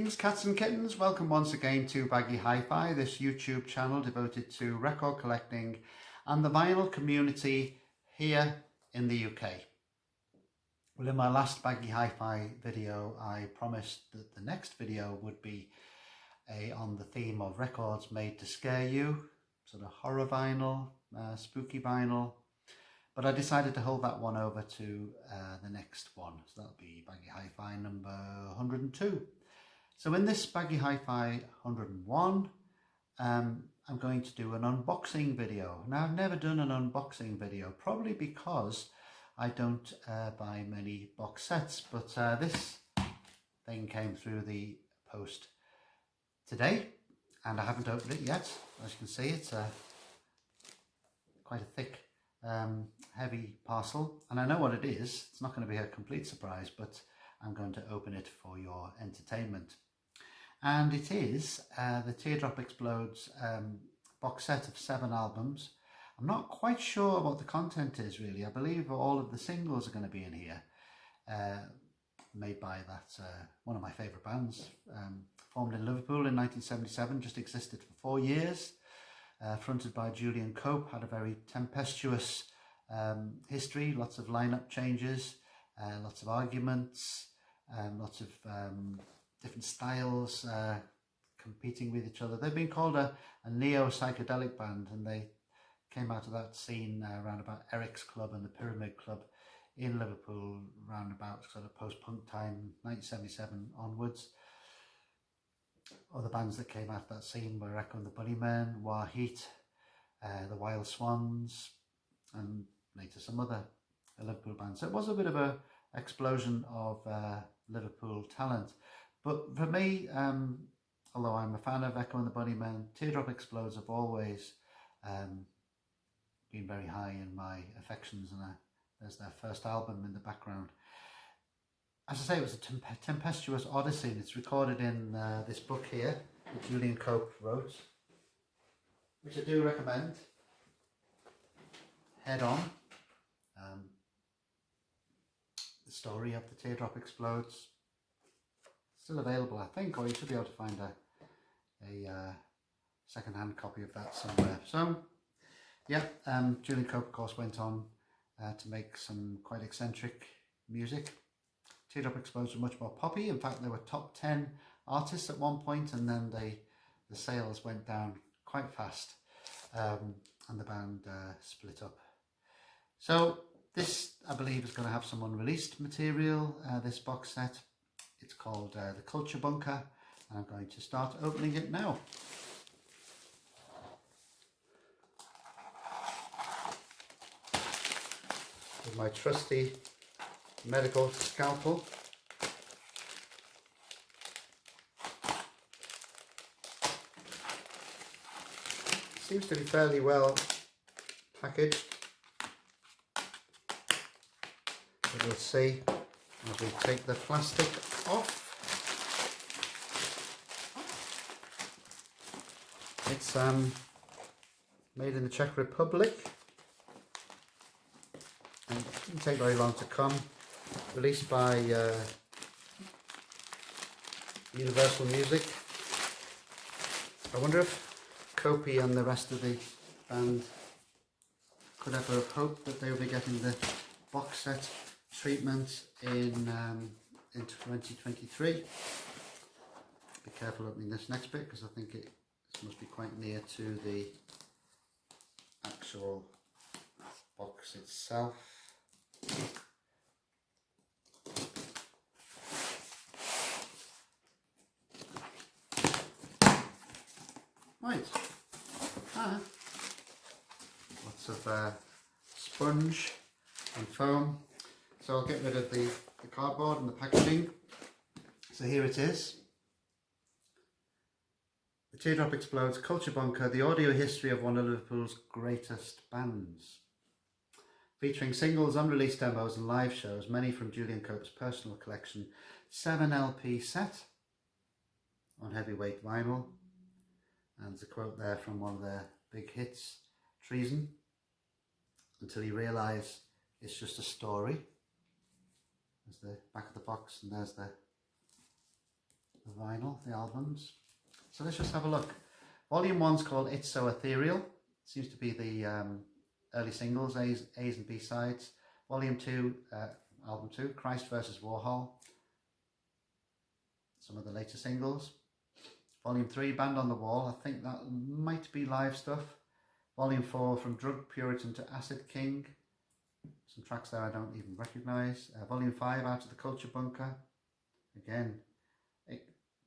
Greetings cats and kittens, welcome once again to Baggy Hi-Fi, this YouTube channel devoted to record collecting and the vinyl community here in the UK. Well, in my last Baggy Hi-Fi video I promised that the next video would be on the theme of records made to scare you, sort of horror vinyl, spooky vinyl, but I decided to hold that one over to the next one, so that'll be Baggy Hi-Fi number 102. So in this Baggy Hi-Fi 101, I'm going to do an unboxing video. Now, I've never done an unboxing video, probably because I don't buy many box sets, but this thing came through the post today and I haven't opened it yet. As you can see, it's quite a thick, heavy parcel, and I know what it is. It's not going to be a complete surprise, but I'm going to open it for your entertainment. And it is the Teardrop Explodes box set of 7 albums. I'm not quite sure what the content is really. I believe all of the singles are going to be in here, made by that one of my favourite bands, formed in Liverpool in 1977, just existed for 4 years, fronted by Julian Cope, had a very tempestuous history, lots of lineup changes, lots of arguments, lots of different styles competing with each other. They've been called a neo-psychedelic band, and they came out of that scene around about Eric's Club and the Pyramid Club in Liverpool, round about sort of post-punk time, 1977 onwards. Other bands that came out of that scene were Echo and the Bunnymen, War Heat, the Wild Swans, and later some other Liverpool bands. So it was a bit of an explosion of Liverpool talent. But for me, although I'm a fan of Echo and the Bunnymen, Teardrop Explodes have always been very high in my affections, and there's their first album in the background. As I say, it was a tempestuous odyssey, and it's recorded in this book here that Julian Cope wrote, which I do recommend. Head On. The story of the Teardrop Explodes. Still available, I think, or you should be able to find a second-hand copy of that somewhere. So, yeah, Julian Cope, of course, went on to make some quite eccentric music. Teardrop Explodes were much more poppy. In fact, they were top 10 artists at one point, and then the sales went down quite fast, and the band split up. So this, I believe, is going to have some unreleased material, this box set. It's called The Culture Bunker, and I'm going to start opening it now. With my trusty medical scalpel. Seems to be fairly well packaged, but we'll see as we take the plastic off. It's made in the Czech Republic, and it didn't take very long to come. Released by Universal Music. I wonder if Copey and the rest of the band could ever have hoped that they would be getting the box set treatment in 2023. Be careful opening this next bit, because I think this must be quite near to the actual box itself. Right, lots of sponge and foam, so I'll get rid of the cardboard and the packaging. So here it is, the Teardrop Explodes Culture Bunker, the audio history of one of Liverpool's greatest bands. Featuring singles, unreleased demos and live shows, many from Julian Cope's personal collection, 7 LP set on heavyweight vinyl. And there's a quote there from one of their big hits, Treason, until you realise it's just a story. There's the back of the box, and there's the the vinyl, the albums. So let's just have a look. Volume 1's called It's So Ethereal. Seems to be the early singles, A's and B sides. Volume 2, album 2, Christ vs. Warhol. Some of the later singles. Volume 3, Band on the Wall. I think that might be live stuff. Volume 4, From Drug Puritan to Acid King. Some tracks there I don't even recognise. Volume 5, Out of the Culture Bunker. Again,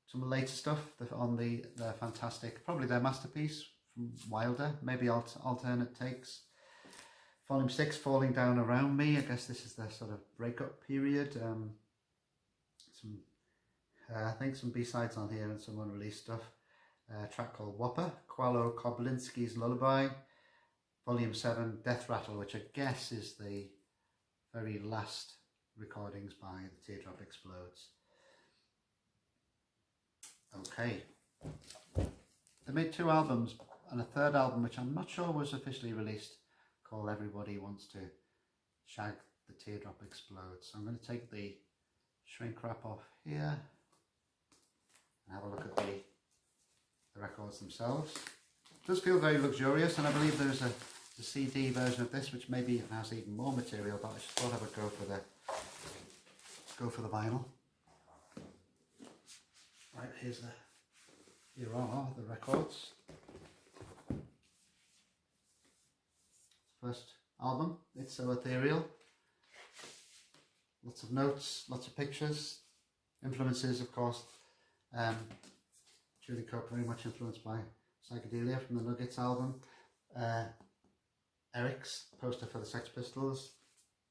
some later stuff on their fantastic, probably their masterpiece from Wilder, maybe alternate takes. Volume 6, Falling Down Around Me. I guess this is their sort of breakup period. I think some B-sides on here and some unreleased stuff. A track called Whopper, Qualo Koblinski's Lullaby. Volume 7, Death Rattle, which I guess is the very last recordings by The Teardrop Explodes. Okay. They made 2 albums and a third album, which I'm not sure was officially released, called Everybody Wants to Shag The Teardrop Explodes. So I'm going to take the shrink wrap off here and have a look at the records themselves. It does feel very luxurious, and I believe there's a CD version of this which maybe has even more material, but I just thought I would go for the vinyl. Right, here are the records. First album, It's So Ethereal. Lots of notes, lots of pictures, influences of course. Julie Cope very much influenced by Psychedelia from the Nuggets album. Eric's poster for the Sex Pistols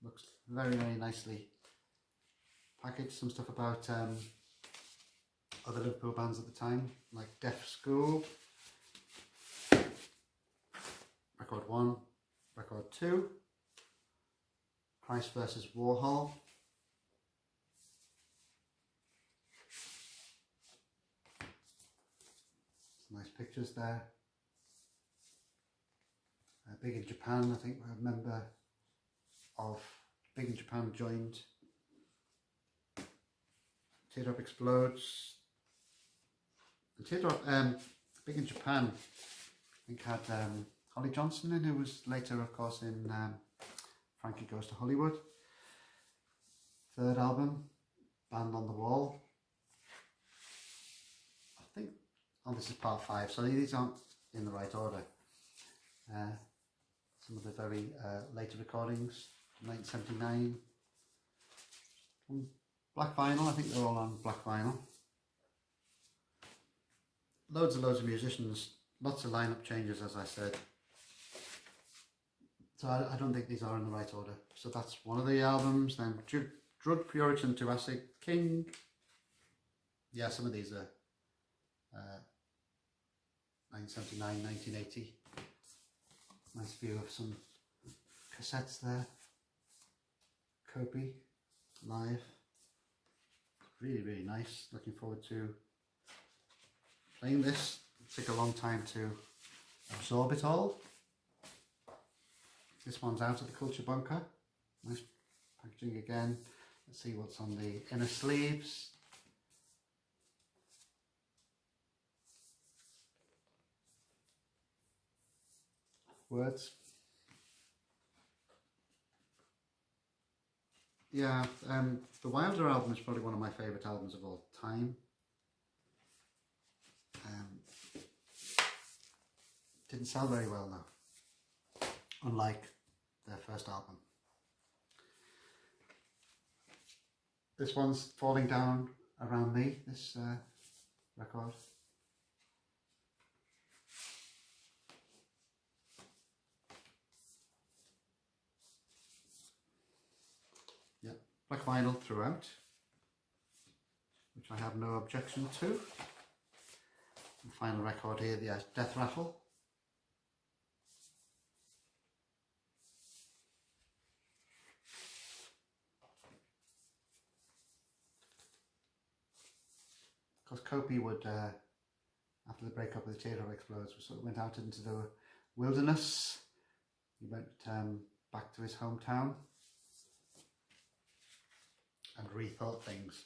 looks very, very nicely packaged. Some stuff about other Liverpool bands at the time, like Deaf School. Record 1, Record 2, Christ vs. Warhol. Some nice pictures there. Big in Japan, I think a member of Big in Japan joined Teardrop Explodes. And Teardrop, Big in Japan, I think had Holly Johnson in, who was later of course in Frankie Goes to Hollywood. Third album, Band on the Wall. I think, this is part 5, so these aren't in the right order. Some of the very later recordings, 1979. Black vinyl, I think they're all on black vinyl. Loads of musicians, lots of lineup changes as I said. So I don't think these are in the right order. So that's one of the albums. Then Drug Puritan to Acid King. Yeah, some of these are 1979, 1980. Nice view of some cassettes there. Copy, live. Really, really nice. Looking forward to playing this. It'll take a long time to absorb it all. This one's Out of the Culture Bunker. Nice packaging again. Let's see what's on the inner sleeves. Words. Yeah, the Wilder album is probably one of my favourite albums of all time. Didn't sell very well though, unlike their first album. This one's Falling Down Around Me, this record. Yeah, black vinyl throughout, which I have no objection to. And final record here, the Death Rattle. Because Copey would, after the breakup with the Teardrop Explodes, sort of went out into the wilderness. He went back to his hometown and rethought things.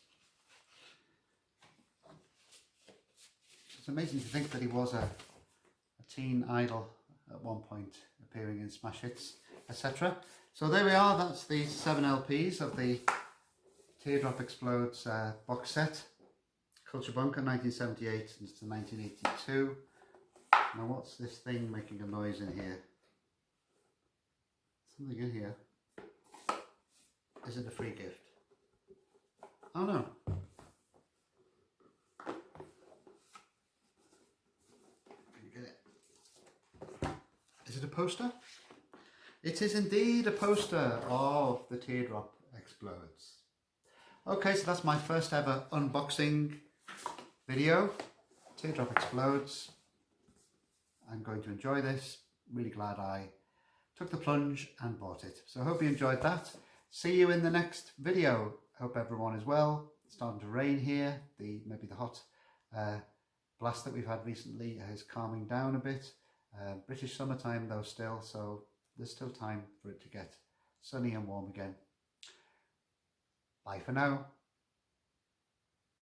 It's amazing to think that he was a teen idol at one point, appearing in smash hits, etc. So there we are, that's the 7 LPs of the Teardrop Explodes box set. Culture Bunker 1978 to 1982. Now what's this thing making a noise in here? Something in here. Is it a free gift? Oh no. Can you get it? Is it a poster? It is indeed a poster of the Teardrop Explodes. Okay, so that's my first ever unboxing video. Teardrop Explodes. I'm going to enjoy this. Really glad I took the plunge and bought it. So I hope you enjoyed that. See you in the next video. Hope everyone is well. It's starting to rain here. Maybe the hot blast that we've had recently is calming down a bit. British summertime though still, so there's still time for it to get sunny and warm again. Bye for now.